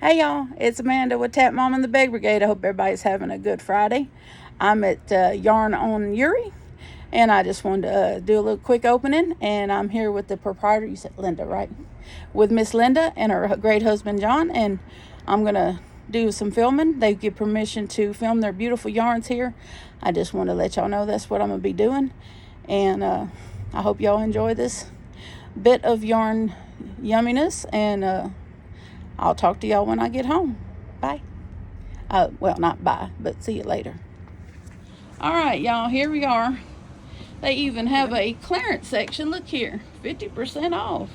Hey y'all, it's Amanda with Tap Mom and the Beg Brigade. I hope everybody's having a good Friday. I'm at Yarn on Yuri, and I just wanted to do a little quick opening. And I'm here with the proprietor, you said Linda, right? With Miss Linda and her great husband John, and I'm gonna do some filming. They give permission to film their beautiful yarns here. I just want to let y'all know that's what I'm gonna be doing, and I hope y'all enjoy this bit of yarn yumminess, and I'll talk to y'all when I get home. Bye. Well, not bye, but see you later. All right, y'all, here we are. They even have a clearance section. Look here, 50% off.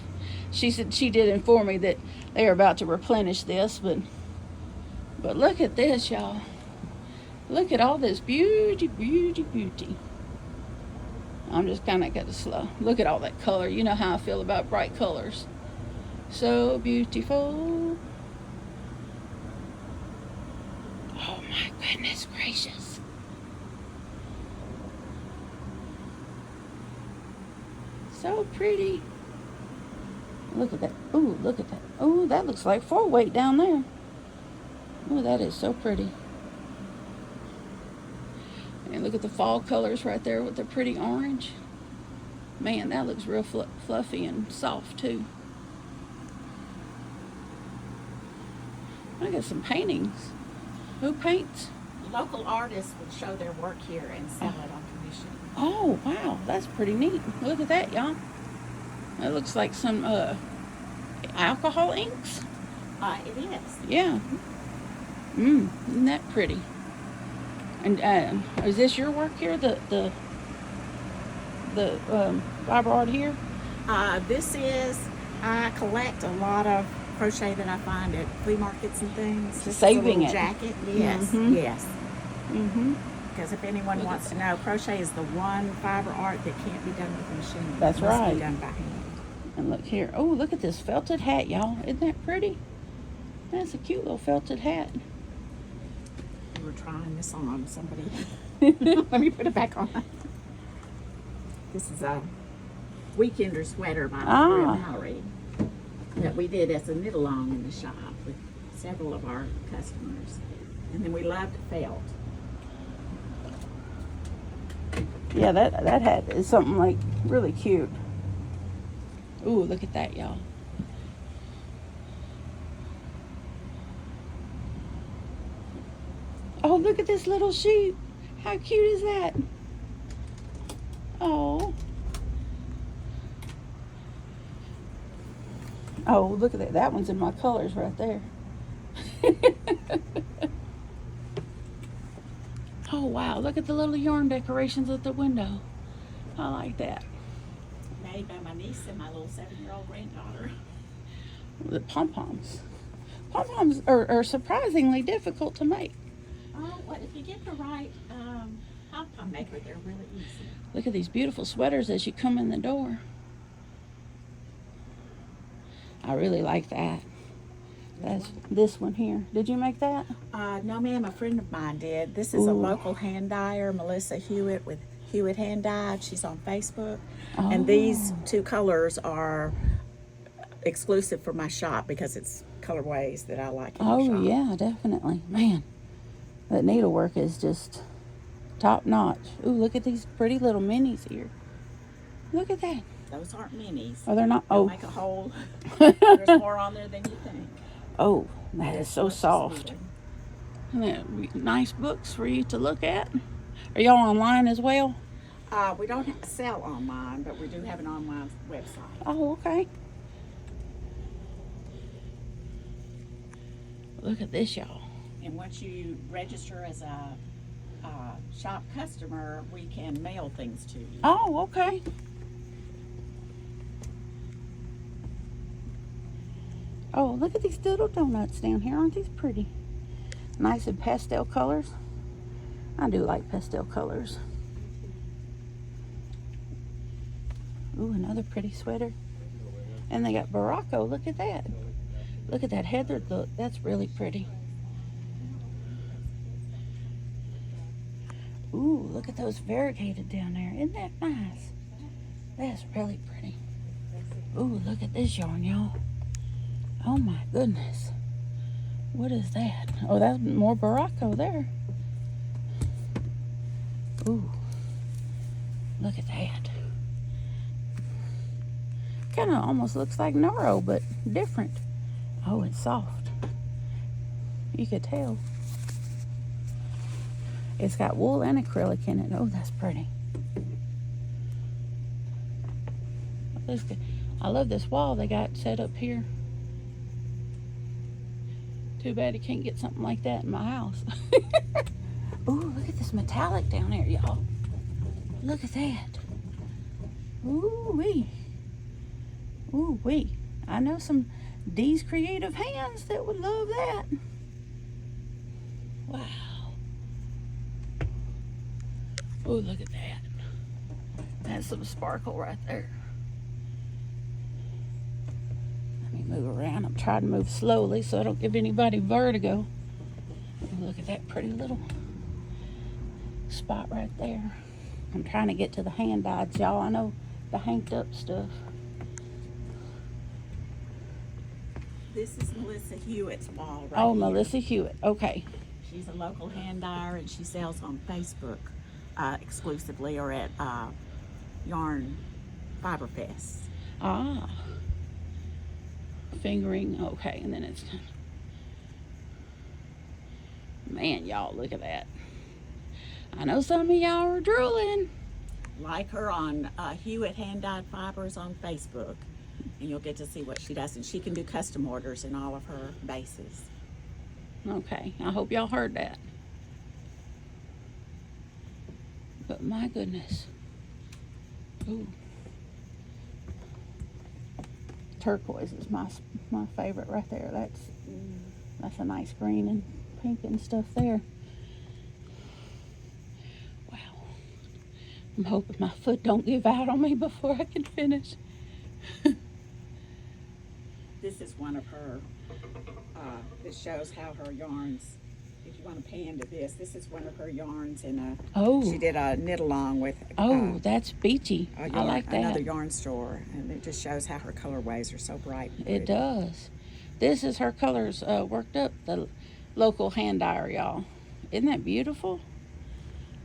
She said she did inform me that they are about to replenish this, but look at this, y'all. Look at all this beauty, beauty, beauty. I'm just kind of got to slow. Look at all that color. You know how I feel about bright colors. So beautiful. Oh my goodness gracious. So pretty. Look at that. Ooh, look at that. Ooh, that looks like 4-weight down there. Ooh, that is so pretty. And look at the fall colors right there with the pretty orange. Man, that looks real fluffy and soft too. I got some paintings. Who paints? Local artists will show their work here and sell it on commission. Oh, wow. That's pretty neat. Look at that, y'all. That looks like some alcohol inks. It is. Yeah. Isn't that pretty? And is this your work here? The fiber art here? I collect a lot of crochet that I find at flea markets and things. This Saving is a it. Jacket. Yes, Mm-hmm. yes. Mm-hmm. Because if anyone wants to know, crochet is the one fiber art that can't be done with a machine. That's it must right. Be done by hand. And look here. Oh, look at this felted hat, y'all. Isn't that pretty? That's a cute little felted hat. We were trying this on somebody. Let me put it back on. This is a weekender sweater by Mallory that we did as a knit along in the shop with several of our customers. And then we loved felt. Yeah, that hat is something like really cute. Ooh, look at that, y'all. Oh, look at this little sheep. How cute is that? Oh. Oh, look at that. That one's in my colors right there. Oh, wow. Look at the little yarn decorations at the window. I like that. Made by my niece and my little 7-year-old granddaughter. The pom-poms. Pom-poms are surprisingly difficult to make. Well, if you get the right pom-pom maker, they're really easy. Look at these beautiful sweaters as you come in the door. I really like that. That's this one here. Did you make that? No, ma'am. A friend of mine did. This is a local hand dyer, Melissa Hewitt with Hewitt Hand Dyed. She's on Facebook. Oh. And these two colors are exclusive for my shop because it's colorways that I like in the shop. Oh, yeah, definitely. Man, that needlework is just top notch. Ooh, look at these pretty little minis here. Look at that. Those aren't minis. Oh, they're not? They'll Oh. make a hole. There's more on there than you think. Oh, that is so soft. Smoother. And they're nice books for you to look at. Are y'all online as well? We don't sell online, but we do have an online website. Oh, okay. Look at this, y'all. And once you register as a shop customer, we can mail things to you. Oh, okay. Oh, look at these doodle donuts down here. Aren't these pretty? Nice in pastel colors. I do like pastel colors. Ooh, another pretty sweater. And they got Baracco. Look at that. Look at that heathered look. That's really pretty. Ooh, look at those variegated down there. Isn't that nice? That's really pretty. Ooh, look at this yarn, y'all. Oh my goodness. What is that? Oh, that's more Baracco there. Ooh, look at that. Kind of almost looks like Noro, but different. Oh, it's soft. You could tell. It's got wool and acrylic in it. Oh, that's pretty. I love this wall they got set up here. Too bad you can't get something like that in my house. Ooh, look at this metallic down there, y'all. Look at that. Ooh-wee. Ooh-wee. I know some D's creative hands that would love that. Wow. Oh, look at that. That's some sparkle right there. Let me move around. I'm trying to move slowly so I don't give anybody vertigo. Look at that pretty little spot right there. I'm trying to get to the hand dyes, y'all. I know the hanked up stuff. This is Melissa Hewitt's wall right Oh, here. Melissa Hewitt. Okay. She's a local hand dyer, and she sells on Facebook exclusively, or at Yarn Fiber Fest. Ah. Fingering. Okay, and then it's... Man, y'all, look at that. I know some of y'all are drooling. Like her on Hewitt Hand Dyed Fibers on Facebook, and you'll get to see what she does. And she can do custom orders in all of her bases. Okay, I hope y'all heard that. But my goodness. Ooh. Turquoise is my favorite right there. That's a nice green and pink and stuff there. Wow. I'm hoping my foot don't give out on me before I can finish. This is one of her, this shows how her yarns, if you want to pan to this is one of her yarns in Oh. she did a knit along with. Oh, that's beachy. I like that. Another yarn store, and it just shows how her colorways are so bright. It does. This is her colors worked up, the local hand dyer, y'all. Isn't that beautiful?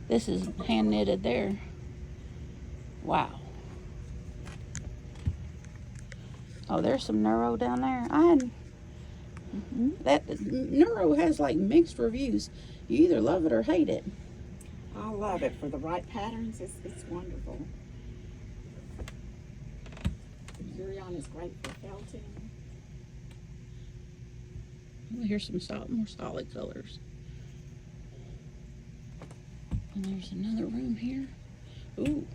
This is hand knitted there. Wow. Oh, there's some Neuro down there. That Neuro has like mixed reviews. You either love it or hate it. I love it for the right patterns. It's wonderful. The Curion is great for felting. Oh, here's some more solid colors. And there's another room here. Ooh,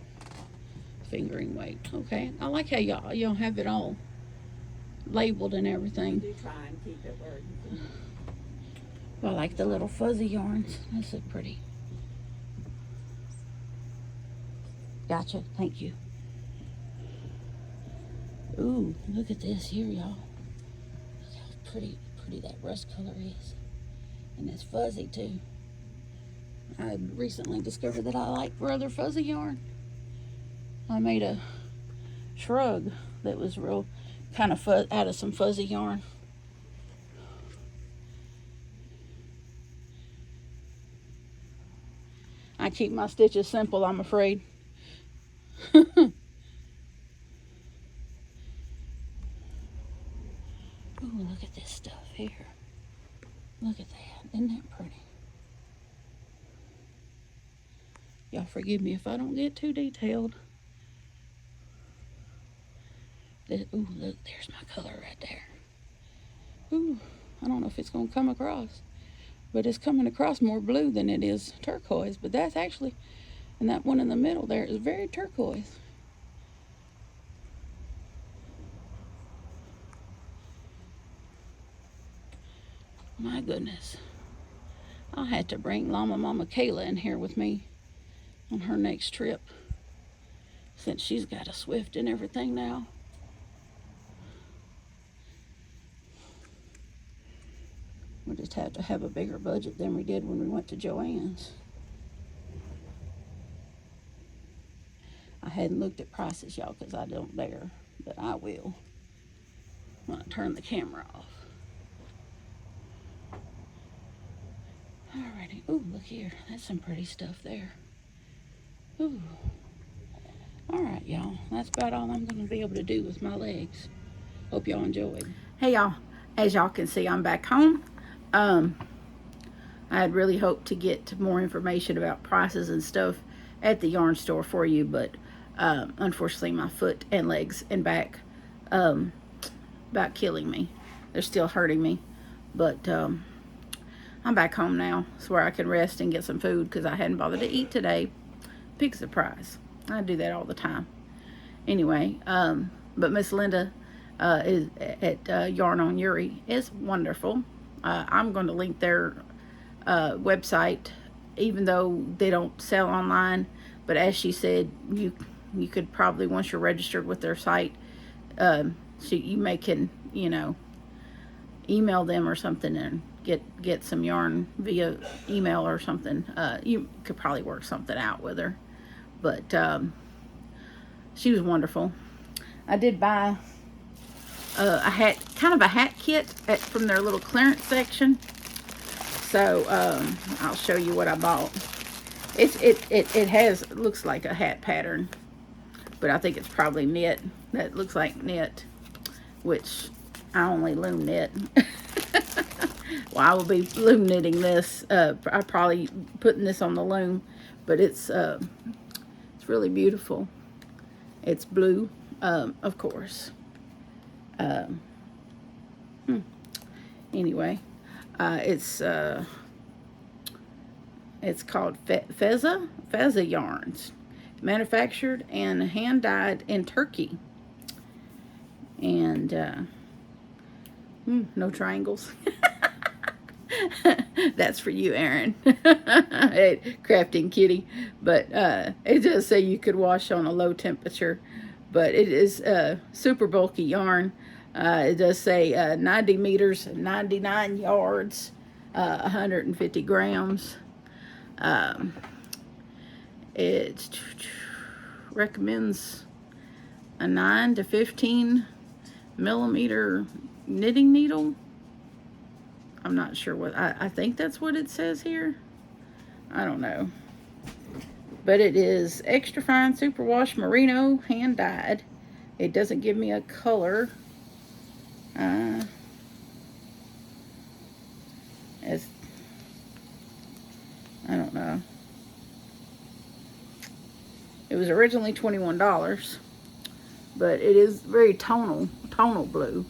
fingering weight. Okay, I like how y'all have it all labeled and everything. Do try and keep it where you can. Well, I like the little fuzzy yarns. This is pretty. Gotcha. Thank you. Ooh, look at this here, y'all. Look how pretty that rust color is. And it's fuzzy too. I recently discovered that I like rather fuzzy yarn. I made a shrug that was real kind of out of some fuzzy yarn. I keep my stitches simple, I'm afraid. Ooh, look at this stuff here. Look at that. Isn't that pretty? Y'all forgive me if I don't get too detailed. Ooh, look, there's my color right there. Ooh, I don't know if it's going to come across. But it's coming across more blue than it is turquoise. But that's actually, and that one in the middle there is very turquoise. My goodness. I'll have to bring Llama Mama Kayla in here with me on her next trip, since she's got a Swift and everything now. We just have to have a bigger budget than we did when we went to Joann's. I hadn't looked at prices, y'all, because I don't dare, but I will when I turn the camera off. Ooh, look here. That's some pretty stuff there. Ooh. All right, y'all. That's about all I'm going to be able to do with my legs. Hope y'all enjoyed. Hey, y'all. As y'all can see, I'm back home. I had really hoped to get more information about prices and stuff at the yarn store for you, but unfortunately my foot and legs and back about killing me. They're still hurting me, but I'm back home now. It's where I can rest and get some food because I hadn't bothered to eat today. Big surprise. I do that all the time. Anyway, but Miss Linda is at Yarn on Uri is wonderful. I'm going to link their website, even though they don't sell online. But as she said, you could probably, once you're registered with their site, you may can email them or something and get some yarn via email or something. You could probably work something out with her. But she was wonderful. I did buy a hat kit from their little clearance section. So I'll show you what I bought. It looks like a hat pattern, but I think it's probably knit. That looks like knit, which I only loom knit. Well, I will be loom knitting this. I'm probably putting this on the loom, but it's really beautiful. It's blue, of course. Anyway, it's called Feza yarns, manufactured and hand dyed in Turkey. And no triangles. That's for you, Aaron. Hey, crafting kitty. But it does say you could wash on a low temperature, but it is super bulky yarn. It does say 90 meters, 99 yards, 150 grams. It recommends a 9 to 15 millimeter knitting needle. I'm not sure what, I think that's what it says here. I don't know. But it is extra fine superwash merino, hand dyed. It doesn't give me a color. I don't know. It was originally $21, but it is very tonal blue,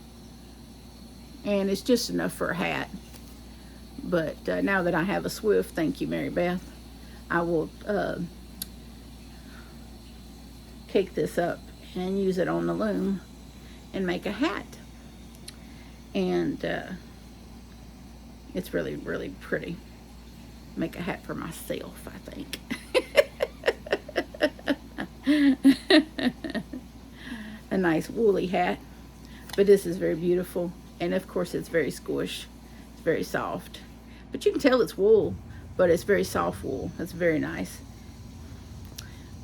and it's just enough for a hat. But now that I have a Swift, thank you, Mary Beth, I will cake this up and use it on the loom and make a hat. And it's really, really pretty. Make a hat for myself, I think. A nice woolly hat, but this is very beautiful, and of course it's very squish. It's very soft, but you can tell it's wool, but it's very soft wool. It's very nice.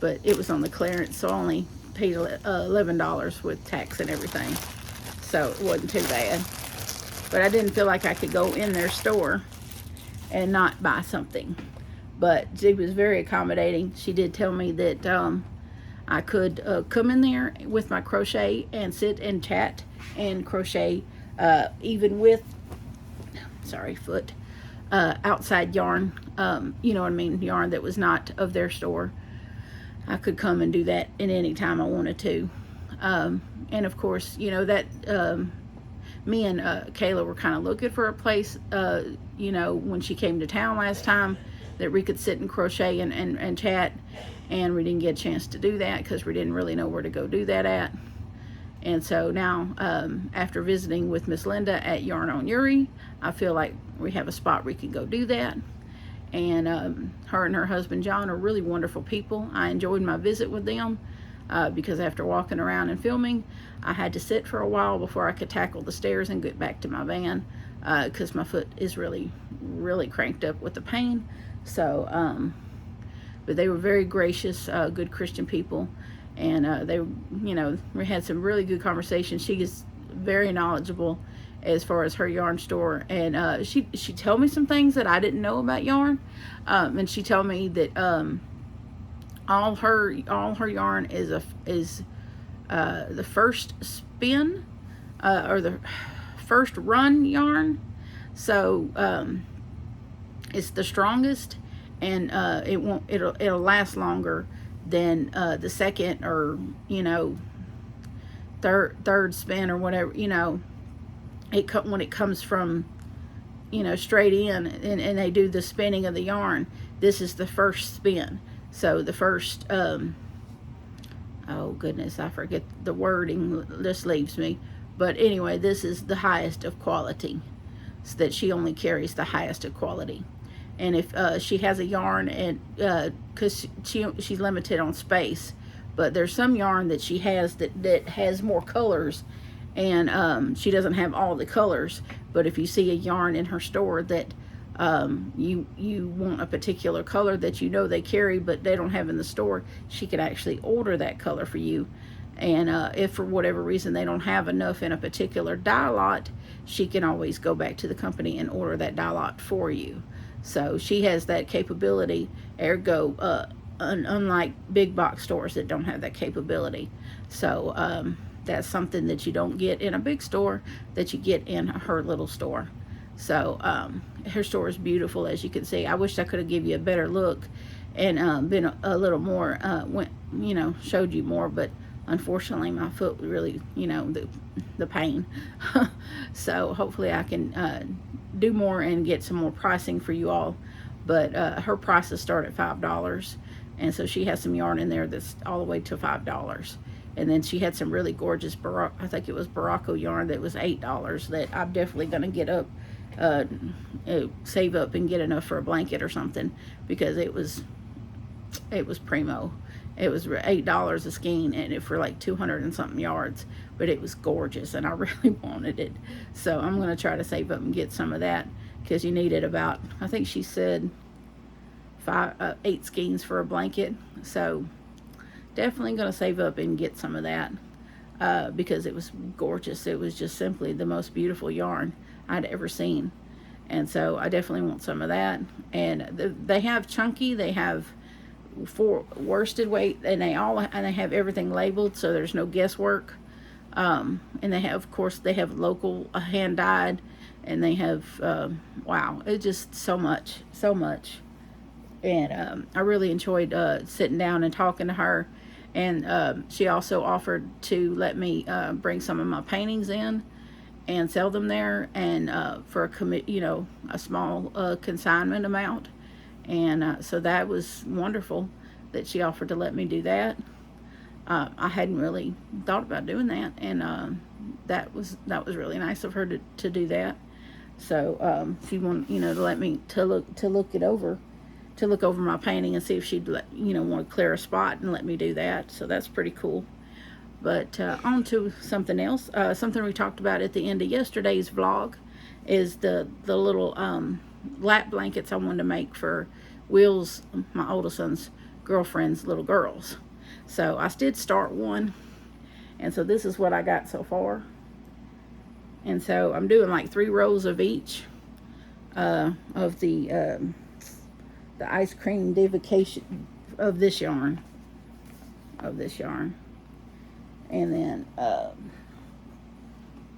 But it was on the clearance, so I only paid $11 with tax and everything, so it wasn't too bad. But I didn't feel like I could go in their store and not buy something. But she was very accommodating. She did tell me that I could come in there with my crochet and sit and chat and crochet, even with, outside yarn, you know what I mean, yarn that was not of their store. I could come and do that at any time I wanted to. And of course, you know, that me and Kayla were kind of looking for a place, you know, when she came to town last time, that we could sit and crochet and chat, and we didn't get a chance to do that because we didn't really know where to go do that at. And so now, after visiting with Miss Linda at Yarn on Uri, I feel like we have a spot where we can go do that. And her and her husband John are really wonderful people. I enjoyed my visit with them because after walking around and filming, I had to sit for a while before I could tackle the stairs and get back to my van because my foot is really, really cranked up with the pain. So, but they were very gracious, good Christian people, and they, you know, we had some really good conversations. She is very knowledgeable as far as her yarn store. And she told me some things that I didn't know about yarn. And she told me that all her yarn is the first spin, or the first run yarn. So it's the strongest, and it'll last longer than the second, or third spin, or whatever. When it comes from straight in, and they do the spinning of the yarn. This is the first spin. So the first oh goodness, I forget the wording, just leaves me. But anyway, this is the highest of quality, so that she only carries the highest of quality. And if she has a yarn, and because she's limited on space, but there's some yarn that she has that has more colors, and she doesn't have all the colors. But if you see a yarn in her store that you want a particular color that they carry but they don't have in the store, she can actually order that color for you. And if for whatever reason they don't have enough in a particular dye lot, she can always go back to the company and order that dye lot for you. So she has that capability, ergo unlike big box stores that don't have that capability. So that's something that you don't get in a big store that you get in her little store. So her store is beautiful, as you can see. I wish I could have given you a better look and been a little more, showed you more, but unfortunately my foot really, the pain. So hopefully I can do more and get some more pricing for you all. But her prices start at $5, and so she has some yarn in there that's all the way to $5. And then she had some really gorgeous I think it was Barocco yarn that was $8 that I'm definitely going to get up, save up and get enough for a blanket or something, because it was primo. It was $8 a skein, and for like 200 and something yards, but it was gorgeous and I really wanted it. So I'm going to try to save up and get some of that, because you needed about, I think she said 8 skeins for a blanket. So definitely going to save up and get some of that, because it was gorgeous. It was just simply the most beautiful yarn I'd ever seen. And so I definitely want some of that. And they have chunky, they have for worsted weight, and they have everything labeled, so there's no guesswork. And they have, of course, they have local hand dyed, and they have wow, it's just so much. And I really enjoyed sitting down and talking to her. And she also offered to let me bring some of my paintings in and sell them there, and for a small consignment amount. And so that was wonderful that she offered to let me do that. I hadn't really thought about doing that, and that was really nice of her to do that. So she wanted to let me to look over my painting and see if she'd want to clear a spot and let me do that. So that's pretty cool. But on to something else. Something we talked about at the end of yesterday's vlog is the little lap blankets I wanted to make for Will's, my oldest son's girlfriend's little girls. So I did start one, and so this is what I got so far. And so I'm doing like 3 rows of each of the ice cream divocation of this yarn, and then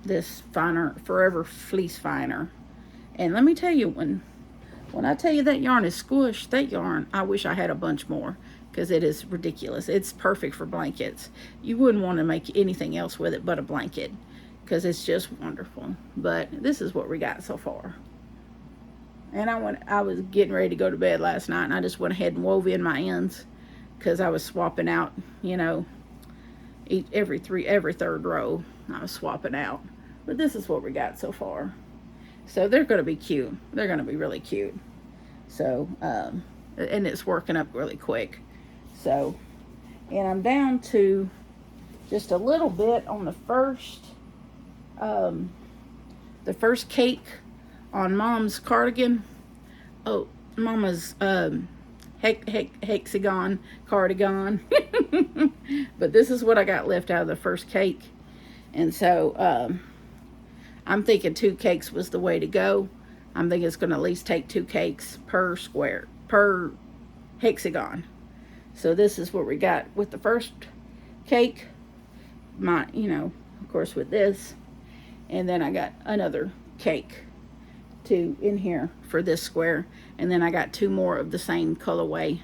this finer, forever fleece finer. And let me tell you, when I tell you that yarn is squished, that yarn, I wish I had a bunch more, because it is ridiculous. It's perfect for blankets. You wouldn't want to make anything else with it but a blanket, because it's just wonderful. But this is what we got so far. And I was getting ready to go to bed last night, and I just went ahead and wove in my ends, because I was swapping out, every third row I was swapping out. But this is what we got so far. So they're going to be cute. They're going to be really cute. So, and it's working up really quick. So, and I'm down to just a little bit on the first cake on Mom's cardigan. Oh, Mama's hexagon cardigan. But this is what I got left out of the first cake. And so, I'm thinking 2 cakes was the way to go. I'm thinking it's going to at least take 2 cakes per square, per hexagon. So this is what we got with the first cake. Of course with this. And then I got another cake in here for this square. And then I got 2 more of the same colorway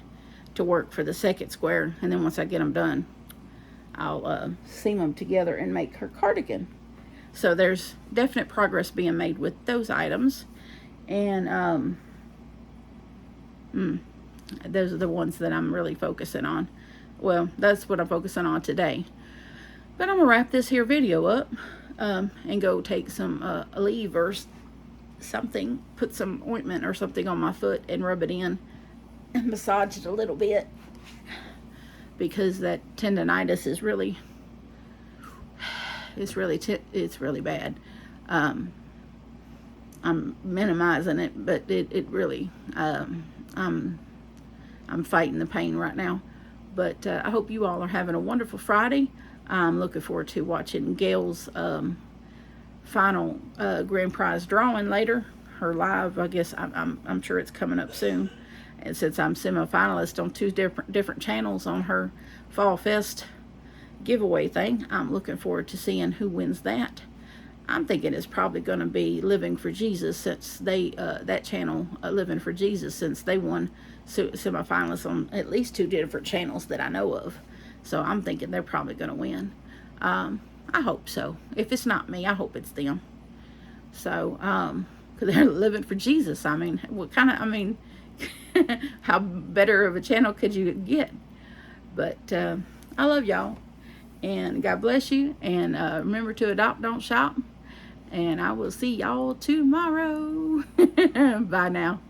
to work for the second square. And then once I get them done, I'll seam them together and make her cardigan. So there's definite progress being made with those items. And those are the ones that I'm really focusing on. Well, that's what I'm focusing on today. But I'm going to wrap this here video up and go take some Aleve or something, put some ointment or something on my foot and rub it in and massage it a little bit, because that tendonitis is really, it's really bad. I'm minimizing it, but it really, I'm fighting the pain right now. But I hope you all are having a wonderful Friday. I'm looking forward to watching Gail's final grand prize drawing later. Her live, I guess, I'm sure it's coming up soon. And since I'm semi-finalist on 2 different channels on her Fall Fest giveaway thing, I'm looking forward to seeing who wins that. I'm thinking it's probably going to be Living for Jesus, since they that channel, Living for Jesus, since they won semi-finalists on at least 2 different channels that I know of. So I'm thinking they're probably going to win. I hope so. If it's not me, I hope it's them. So, because they're living for Jesus. I mean, how better of a channel could you get? But I love y'all. And God bless you. And remember to adopt, don't shop. And I will see y'all tomorrow. Bye now.